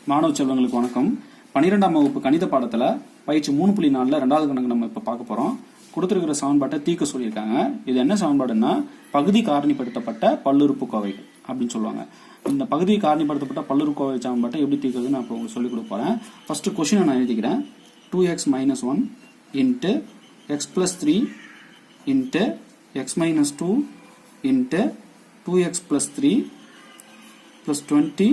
மாணவ செல்வங்களுக்கு வணக்கம். 12ஆம் வகுப்பு கணித பாடத்துல பயிற்சி 3.4ல ரெண்டாவது கணக்கு நம்ம இப்ப பார்க்க போறோம். கொடுத்திருக்கிற சமன்பாட்டை தீர்க்க சொல்லியிருக்காங்க. இது என்ன சமன்பாடுன்னா பகுதி காரணிப்படுத்தப்பட்ட பல்லுறுப்புக்கோவைகள் அப்படின்னு சொல்லுவாங்க. இந்த பகுதி காரணிப்படுத்தப்பட்ட பல்லுறுப்புக்கோவை சமன்பாட்டை எப்படி தீர்க்கிறது நான் இப்போ உங்களுக்கு சொல்லிக் கொடுக்க போறேன். ஃபர்ஸ்ட் கொஸ்டினை நான் எழுதிக்கிறேன். 2x - 1 into x plus 3 into x minus 2 into 2x plus 3 plus 20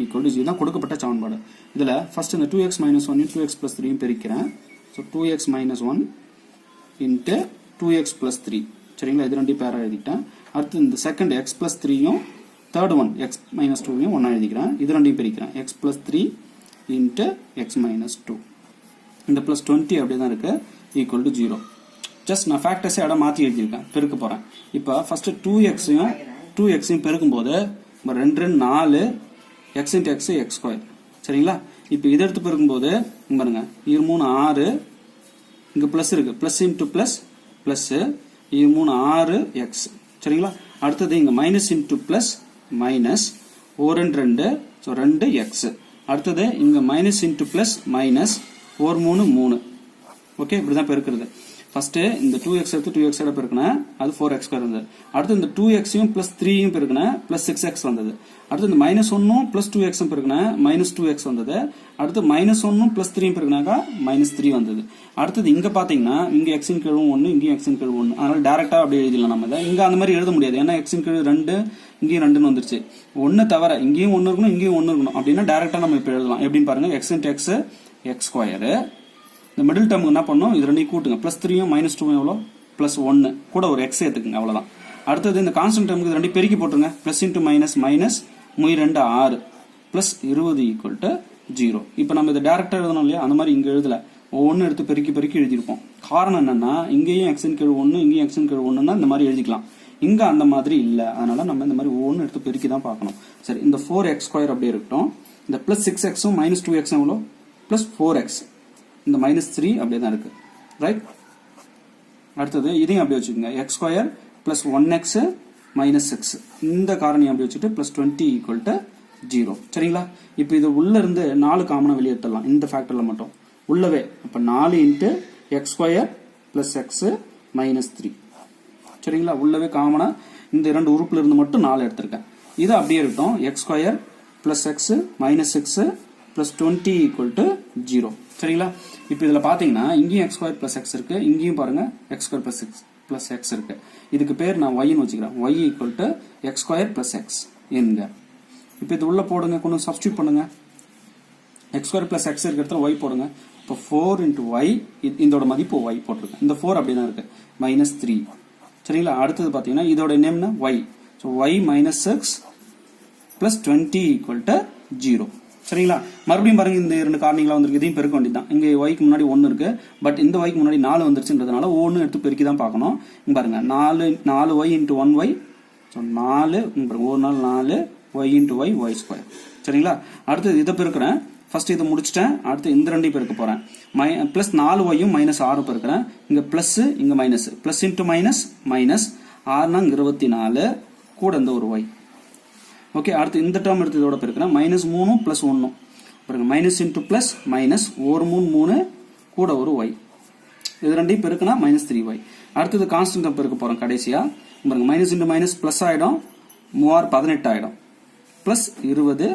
equal to 0 தான் கொடுக்கப்பட்ட சமன்பாடு. இதுல ஃபர்ஸ்ட் இந்த 2x minus 1 into 2x plus 3 பெருக்கிறேன். So 2x minus 1 into 2x plus 3 சரிங்களா, இது ரெண்டு பேரா எழுதிட்டேன். அடுத்து இந்த செகண்ட் x plus 3யும் தேர்ட் ஒன் x minus 2யும் ஒன்னா எழுதிக்கிறேன். இது ரெண்டையும் பெருக்கிறேன். x plus 3 into x minus 2 இந்த plus 20 அப்படியே தான் இருக்கு, equal to 0. ஜஸ்ட் நான் ஃபேக்டர்ஸை இடம் மாற்றி எழுதியிருக்கேன், பெருக்க போறேன். இப்போ ஃபர்ஸ்ட் 2xையும் பெருக்கும் போது 2 4 x into x x square சரிங்களா. இப்போ இதை எடுத்து பெருக்கும்போது பாருங்க 3 6 இங்க பிளஸ் இருக்கு, plus into plus plus 3 6 x சரிங்களா. அடுத்தது இங்க minus into plus minus 4 2 so 2 x. அடுத்தது இங்க minus into plus minus 4 3 3. Okay, இப்படிதான் பெருக்கிறது. ஃபர்ஸ்ட் இந்த 2x எடுத்து 2x ஓட பெருக்கினேன், அது 4x ஸ்கொயர் வந்தது. அடுத்து இந்த 2xையும் பிளஸ் 3யும் பெருக்கினேன், பிளஸ் 6x வந்தது. அடுத்து இந்த மைனஸ் 1ம் பிளஸ் 2xம் பெருக்கினேன், மைனஸ் 2x வந்தது. அடுத்து மைனஸ் 1ம் பிளஸ் 3யும் பெருக்கினாக்கா மைனஸ் 3 வந்தது. அடுத்தது இங்க பாத்தீங்கன்னா இங்க x இன் கீழ் 1 இங்கேயும் x இன் கீழ் 1, அதனால டைரக்டா அப்படியே எழுதிடலாம். நம்ம இதை இங்க அந்த மாதிரி எழுத முடியாது, ஏன்னா x இன் கீழ் 2 இங்கேயும் 2ன்னு வந்துருச்சு. 1 தவிர இங்கேயும் 1 இருக்கணும் இங்கேயும் 1 இருக்கணும் அப்படின்னா டைரக்டா நம்ம இப்ப எழுதலாம். எப்படின்னு பாருங்க, x into x x square. இந்த மிடில் டேர்முக்கு என்ன பண்ணணும், இது ரெண்டையும் கூட்டுங்க. பிளஸ் 3யும் மைனஸ் 2ம் எவ்வளோ, பிளஸ் 1 கூட ஒரு x ஏத்துக்குங்க, அவ்வளவுதான். அடுத்தது இந்த கான்ஸ்டன்ட் டேர்முக்கு இது ரெண்டையும் பெருக்கி போட்டுருங்க. Plus into minus minus 2 6 plus 20 equal to 0. இப்போ நம்ம இதை டேரக்டா எழுதணும் இல்லையா, அந்த மாதிரி இங்க எழுதல, ஒவ்வொன்று எடுத்து பெருக்கி எழுதிருப்போம். காரணம் என்னன்னா இங்கேயும் x இன் கீழ் 1 இங்கேயும் x இன் கீழ் 1ன்னா இந்த மாதிரி எழுதிக்கலாம். இங்க அந்த மாதிரி இல்ல, அதனால நம்ம இந்த மாதிரி ஒவ்வொன்று எடுத்து பெருக்கி தான் பார்க்கணும். சரி, இந்த 4x ஸ்கொயர் அப்படியே இருக்கட்டும். இந்த பிளஸ் 6xம் மைனஸ் 2x எவ்வளோ, பிளஸ் 4x. இந்த மைனஸ் 3 அப்படியே தான் இருக்கு, ரைட். அடுத்தது இதையும் அப்படியே வச்சுக்கோங்க, x square plus 1x minus 6 இந்த காரணி அப்படி வச்சுட்டு பிளஸ் 20 ஈக்குவல் டு 0 சரிங்களா. இப்போ இது உள்ள இருந்து 4 காமனா வெளியேற்றலாம் இந்த ஃபேக்டர்ல மட்டும் உள்ளவே. அப்ப 4 into X square plus X minus 3 சரிங்களா. உள்ளவே காமனா இந்த இரண்டு உறுப்புல இருந்து மட்டும் 4 எடுத்திருக்கேன். இது அப்படியே இருக்கட்டும், X square plus X minus 6 plus 20 equal to 0 சரிங்களா. இப்போ இதுல பாத்தீங்கன்னா இங்கேயும் எக்ஸ் ஸ்கொயர் பிளஸ் எக்ஸ் இருக்கு, இங்கேயும் பாருங்க எக்ஸ் ஸ்கொயர் பிளஸ் எக்ஸ் இருக்கு. இதுக்கு பேர் நான் ஒய்ன்னு வச்சுக்கிறேன். Y equal to X square plus X என்க. இப்போ இது உள்ள போடுங்க, கொஞ்சம் சப்ஸ்டியூட் பண்ணுங்க. எக்ஸ் ஸ்கொயர் பிளஸ் எக்ஸ் இருக்கிற இடத்துல ஒய் போடுங்க. இப்போ 4 இன்டு ஒய், இதோட மதிப்பு ஒய் போட்டிருக்கேன். இந்த 4 அப்படிதான் இருக்கு, மைனஸ் 3 சரிங்களா. அடுத்தது பாத்தீங்கன்னா இதோட நேம்னா Y. So Y minus 6 plus 20 equal to 0 சரிங்களா. மறுபடியும் பாருங்க, இந்த இரண்டு காரணிகளா வந்திருக்கு, இதையும் பெருக்க வேண்டியதான். இங்க ஒய்க்கு முன்னாடி 1 இருக்கு, பட் இந்த ஒய்க்கு முன்னாடி 4 வந்துருச்சுன்றதுனால ஒவ்வொன்று எடுத்து பெருக்கி தான் பார்க்கணும். இங்க பாருங்க 4 ஒய் இன்டு 1 ஒய், ஸோ 4 ஒரு நாள் 4 Y into Y Y square சரிங்களா. அடுத்தது இதை பெருக்கிறேன். ஃபர்ஸ்ட் இதை முடிச்சிட்டேன். அடுத்து இந்த ரெண்டையும் பெருக்க போறேன். பிளஸ் 4 ஒய்யும் மைனஸ் 6 பெருக்கிறேன். இங்க பிளஸ் இங்க minus, plus into minus minus 6 24 கூட இந்த ஒரு ஒய். ஓகே, அடுத்து இந்த டேர்ம் எடுத்து இதோட பெருக்கிறேன். மைனஸ் 3 பிளஸ் 1 பாருங்க, மைனஸ் இன்டு பிளஸ் மைனஸ் 1 3 3 கூட ஒரு ஒய். இது ரெண்டையும் பெருக்கினா மைனஸ் 3 ஒய். அடுத்தது கான்ஸ்டன்ட் பெருக்க போறோம் கடைசியா. பாருங்க மைனஸ் இன்டு மைனஸ் பிளஸ் ஆயிடும், 3 18 ஆயிடும், பிளஸ் 20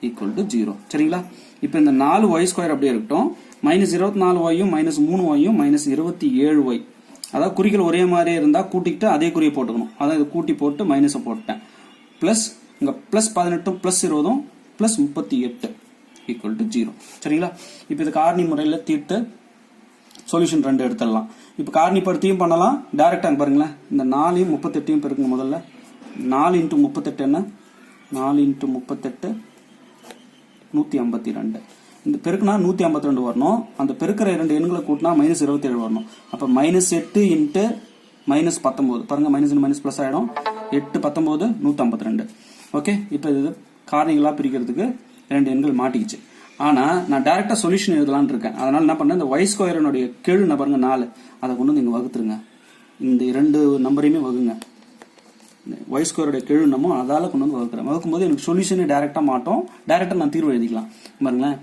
ஈக்குவல் டு 0 சரிங்களா. இப்போ இந்த 4 ஒய் ஸ்கொயர் அப்படியே இருக்கட்டும். மைனஸ் 24 ஒய்யும் மைனஸ் 3 ஒய்யும் மைனஸ் 27 ஒய். அதாவது குறிகள் ஒரே மாதிரியே இருந்தா கூட்டிக்கிட்டு அதே குறியை போட்டுக்கணும். அதாவது இது கூட்டி போட்டு மைனஸை போட்டுட்டேன். பிளஸ் இங்க plus 18 plus 20 plus 38 equal to 0 சரிங்களா. இப்போ இது காரணி முறையில் தீர்த்து சொல்யூஷன் 2 எடுத்துடலாம். இப்போ காரணிப்படுத்தியும் பண்ணலாம், டைரக்டா பாருங்களேன். இந்த 4யும் 38யும் பெருக்குங்க. முதல்ல 4 இன்ட்டு 38 என்ன, 4 இன்ட்டு 38 152. இந்த பெருக்குனா 152 வரணும். அந்த பெருக்கிற இரண்டு எண்களை கூட்டினா மைனஸ் 27 வரணும். அப்ப மைனஸ் 8 இன்ட்டு மைனஸ் 19 பாருங்க, மைனஸ் மைனஸ் பிளஸ் ஆயிடும். 8 19 152. ஓகே, இப்போ இது காரணிகளா பிரிக்கிறதுக்கு இரண்டு எண்கள் மாட்டிக்கிச்சு. ஆனா நான் டைரக்டா சொல்யூஷன் எழுதலான்னு இருக்கேன். அதனால என்ன பண்ணேன், இந்த ஒய் ஸ்கொயரனுடைய கீழ் பாருங்க 4, அதை கொண்டு வந்து இங்க வகுத்துருங்க. இந்த இரண்டு நம்பரையுமே வகுங்க. ஒய் ஸ்கொயருடைய கெழு என்னமோ அதால் கொண்டு வந்து வகுக்கிறேன். வகுக்கும்போது எனக்கு சொல்யூஷனே டேரெக்டாக மாட்டோம். டேரெக்டாக நான் தீர்வு எழுதிக்கலாம். பாருங்களேன்,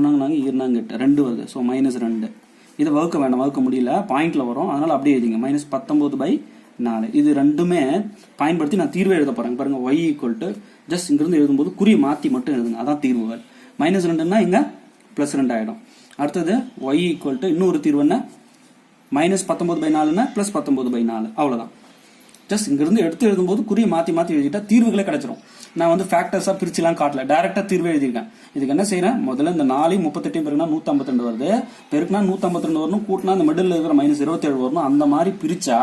நாங்கள் ஈர்னாங்க 8 2 வருது. ஸோ -2. இதை வகுக்க வேண்டாம், வகுக்க முடியல, பாயிண்ட்ல வரும், அதனால அப்படியே எழுதிங்க. -19/4. இது ரெண்டுமே பயன்படுத்தி நான் தீர்வே எழுத போறேன். பாருங்க, y ஈக்குவல் டு ஜஸ்ட் இங்கிருந்து எழுதும்போது குறி மாற்றி மட்டும் எழுதுங்க, அதான் தீர்வுகள். -2ன்னா இங்க +2 ஆயிடும். அடுத்தது y ஈக்குவல் டு இன்னொரு தீர்வு என்ன, -19/4ன்னா +19/4, அவ்வளவுதான். ஜஸ்ட் இங்கிருந்து எடுத்து எழுதும்போது குறியை மாற்றி மாற்றி எழுதிட்டா தீர்வுகளே கிடைச்சிரும். நான் வந்து ஃபேக்டர்ஸா பிரிச்சுலாம் காட்டல, டைரக்டா தீர்வே எழுதியிருக்கேன். இதுக்கு என்ன செய்யறேன், முதல்ல இந்த 4 38 பெருக்குனா 152 வருது, பெருக்குனா 152 வரணும், கூட்டினா இந்த மிடில் இருக்கிற -27 வரணும். அந்த மாதிரி பிரிச்சா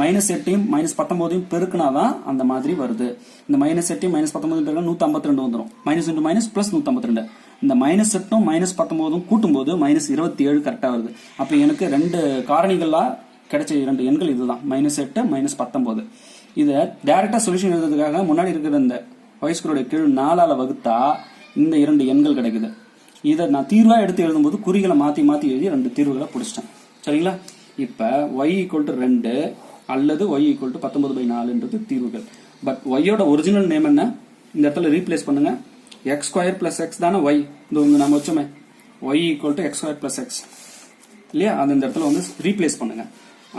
-8யும் -19யும் பெருக்குனாதான் அந்த மாதிரி வருது. இந்த -8யும் -19 பெருக்குனா 152 வந்துடும். -× +152. இந்த -8ம் -19ம் கூட்டும்போது -27 கரெக்டா வருது. அப்ப எனக்கு 2 காரணிகளா கிடைச்ச 2 எண்கள் இதுதான், -8 -19. இதை டைரக்டா சொல்யூஷன் எழுதுறதுக்காக முன்னாடி இருக்கிற இந்த y ஸ்கொயருடைய கீழ் 4ஆல வகுத்தா இந்த 2 எண்கள் கிடைக்குது. இதை நான் தீர்வா எடுத்து எழுதும்போது குறிகளை மாத்தி மாத்தி எழுதி 2 தீர்வுகளை பிடிச்சிட்டேன். சரிங்களா? இப்ப y = 2 அல்லது y = 19/4ன்றது தீர்வுகள். பட் y-யோட ஒரிஜினல் நேம் என்ன, இந்த இடத்துல ரீப்ளேஸ் பண்ணுங்க. x² + x தானே y, இந்த நம்ம வச்சோமே y = x² + x இல்லையா, அது இந்த இடத்துல வந்து ரீப்ளேஸ் பண்ணுங்க.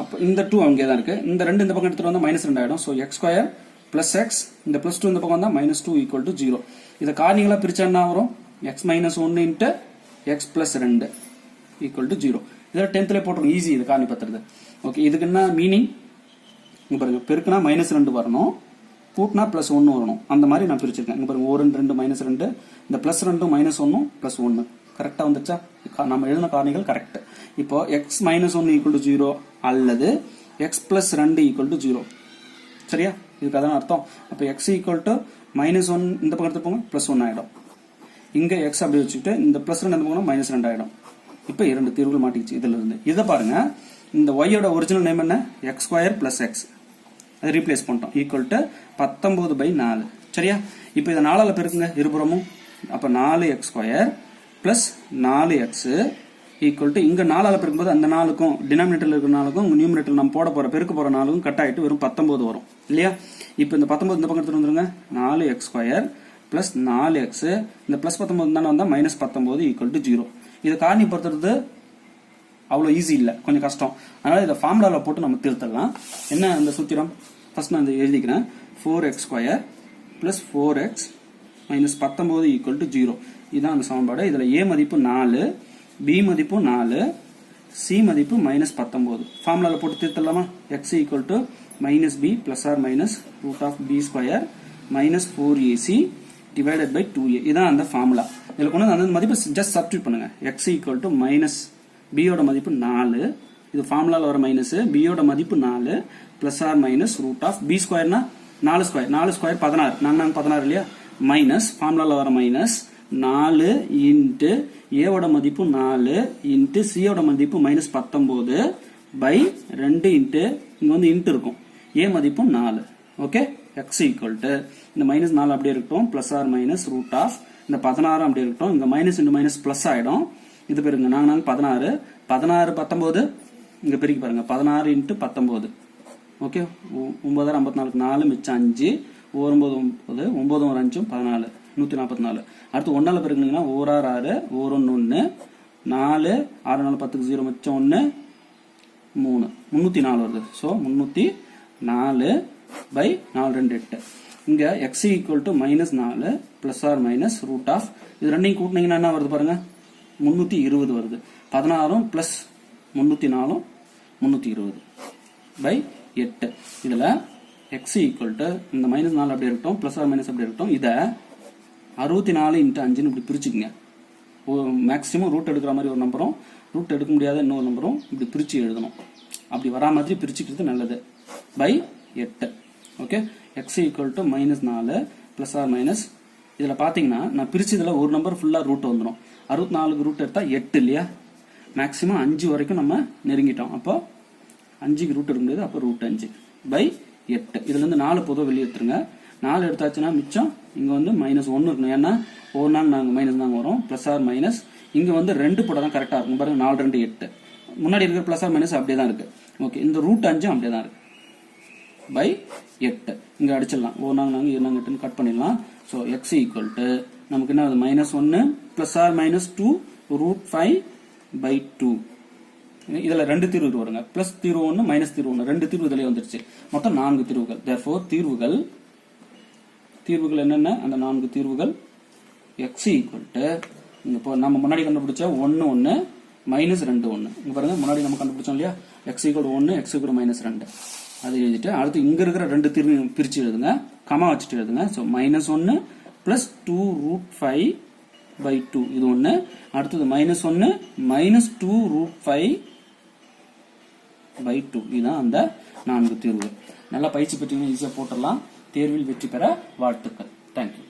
அப்போ இந்த 2 அங்கே தான் இருக்கு, இந்த 2 இந்த பக்கம் எடுத்துட்டு வந்தா -2 ஆயிடும். ஸோ x² + x, இந்த +2 இந்த பக்கம் வந்தா -2 = 0. இதை காரணிகளா பிரிச்சா என்ன வரும், x - 1 × x + 2 = 0. இதில் 10th போட்டுருங்க, ஈஸி இது காரணி பத்துறது. ஓகே, இதுக்கு என்ன மீனிங் இங்க பாருங்க, பெருக்குனா -2 வரணும், கூட்டினா +1 வரணும். அந்த மாதிரி நான் பிரிச்சிருக்கேன். இங்க பாருங்க, 1 2 -2, இந்த +2 -1 +1 கரெக்டா வந்துச்சா, நம்ம எழுதின காரணிகள் கரெக்ட். இப்போ x - 1 = 0 அல்லது x + 2 = 0. சரியா, இதுக்கு அதான் அர்த்தம். அப்ப x = -1 இந்த பக்கம் எடுத்து போங்க, +1 ஆயிடும். இங்க x அப்படியே வச்சுக்கிட்டு இந்த +2 இந்த பக்கம் -2 ஆயிடும். இப்ப 2 தீர்வுகள் மாட்டிக்கிச்சு இதுல இருந்து. இதை பாருங்க, இந்த y-யோட ஒரிஜினல் நேம் என்ன, x² + x, அதை ரீப்ளேஸ் பண்ணிட்டோம், = 19/4. சரியா? இப்ப இதை 4ஆல பெருக்குங்க இருபுறமும். அப்ப 4x² + 4x = இங்க 4ஆல பெருக்கும்போது அந்த 4க்கும் டினாமினேட்டர்ல இருக்கிற 4க்கும் நியூமரேட்டர் நம்ம போட போற பெருக்க போற 4க்கும் கட் ஆயிட்டு வெறும் 19 வரும் இல்லையா? இப்போ இந்த 19 இந்த பக்கம் எடுத்துட்டு வந்துருங்க. 4x² + 4x, இந்த +19 தானே வந்தா -19 = 0. இதை காரணிப்படுத்துறது அவ்வளவு ஈஸி இல்ல, கொஞ்சம் கஷ்டம். அதனால இதை ஃபார்முலால போட்டு நம்ம தீர்த்தலாம். என்ன அந்த சூத்திரம், ஃபர்ஸ்ட் நான் இதை எழுதிக்கிறேன். 4x² + 4x - 19 = 0. இதுதான் அந்த சமன்பாடு. இதுல a மதிப்பு 4, b மதிப்பு 4, c மதிப்பு -19. ஃபார்முலால போட்டு தீர்த்தலாமா? x = -b ± √b² -4ac / 2a. இதான் அந்த ஃபார்முலா. இதுல கொண்டு அந்த மதிப்பு ஜஸ்ட் சப்ஸ்டிட்யூட் பண்ணுங்க. x = b-யோட மதிப்பு 4, இது ஃபார்முலால வர மைனஸ், b-யோட மதிப்பு 4 ± √b² னா 4², 4² 16, நாங்க 16 இல்லையா, மைனஸ் ஃபார்முலால வர மைனஸ் 4 × a-வோட மதிப்பு 4 × c-யோட மதிப்பு -19 பை 2 × இங்க வந்து இன்ட் இருக்கும், a மதிப்பு 4. ஓகே, x = இந்த -4 அப்படியே இருக்கட்டும், ± இந்த 16 அப்படியே இருக்கட்டும், இங்க மைனஸ் இன்டு மைனஸ் பிளஸ் ஆயிடும். இது பேருங்க நாங்க 16 16 19 இங்க பெருக்கி பாருங்க, 16 × 19. ஓகே, 9 54 4 மிச்சம் 5, 9 9 9 1 5 14 144. அடுத்து 1ஆல பெருக்குனீங்கன்னா 1 6 6 1 1 4 6 4 10 0 மிச்சம் 1 3 304 வருது. So 304 by 4 2 8. இங்க x = -4 ± இது ரெண்டையும் கூட்டினீங்கன்னா என்ன வருது பாருங்க, 320 வருது. 16 பிளஸ் 304 320 பை 8. இதுல x = இந்த -4 அப்படியே இருக்கட்டும், ± அப்படியே இருக்கட்டும். இதை 64 × 5 இப்படி பிரிச்சுக்கங்க. மேக்ஸிமம் ரூட் எடுக்கிற மாதிரி ஒரு நம்பரும், ரூட் எடுக்க முடியாத இன்னொரு நம்பரும் இப்படி பிரிச்சு எழுதணும். அப்படி வரா மாதிரி பிரிச்சுக்கிறது நல்லது. பை 8. ஓகே, x = -4 ± இதுல பாத்தீங்கன்னா நான் பிரிச்சதுல ஒரு நம்பர் ஃபுல்லா ரூட் வந்துடும். 64 ரூட் எடுத்தா 8 இல்லையா, மேக்ஸிமம் 5 வரைக்கும் நம்ம நெருங்கிட்டோம். அப்போ 5க்கு ரூட் எடுக்க முடியாது, அப்போ √5 பை 8. இதுல இருந்து 4 பொதுவாக வெளியே எடுத்துருங்க. 4 எடுத்தாச்சுன்னா மிச்சம் இங்க வந்து -1 இருக்கணும். ஏன்னா ஒரு நாள் நாங்க மைனஸ் தாங்க வரும், ± இங்க வந்து 2 போட தான் கரெக்டா இருக்கும். பாருங்க 4 2 8, முன்னாடி இருக்கிற ± அப்படியே தான் இருக்கு. ஓகே, இந்த √5 அப்படியே தான் இருக்கு. பை 8. இங்க அடிச்சிடலாம். ஓ நாங்க 8 கட் பண்ணிடலாம். ஸோ எக்ஸ் ஈக்குவல் டு நமக்கு என்ன ஆகுது -1 பிளஸ் ஆர் -2 √5/2. இதுல 2 தீர்வு வருங்க. பிளஸ் தீர்வு 1 மைனஸ் தீர்வு 1 2 தீர்வு இதுலயே வந்துருச்சு. மொத்தம் 4 தீர்வுகள். therefore தீர்வுகள் என்னென்ன? அந்த 4 தீர்வுகள் x ஈக்குவல் டு இப்போ நம்ம முன்னாடி கண்டுபிடிச்ச 1 1 மைனஸ் 2 1. இங்க பாருங்க முன்னாடி நம்ம கண்டுபிடிச்சோம் இல்லையா? x ஈக்குவல் 1 x ஈக்குவல் -2 அது எழுதிட்டு அடுத்து இங்க இருக்கிற 2 தீர்வு பிரிச்சு எழுதுங்க. கமா வச்சுட்டு எழுதுங்க. ஸோ -1 பிளஸ் 2 √5/2 இது ஒன்று. அடுத்தது -1 -2 √5/2 இதுதான் அந்த 4 தீர்வுகள். நல்லா பயிற்சி பெற்றீங்கன்னா ஈஸியாக போட்டுடலாம். தேர்வில் வெற்றி பெற வாழ்த்துக்கள். தேங்க்யூ.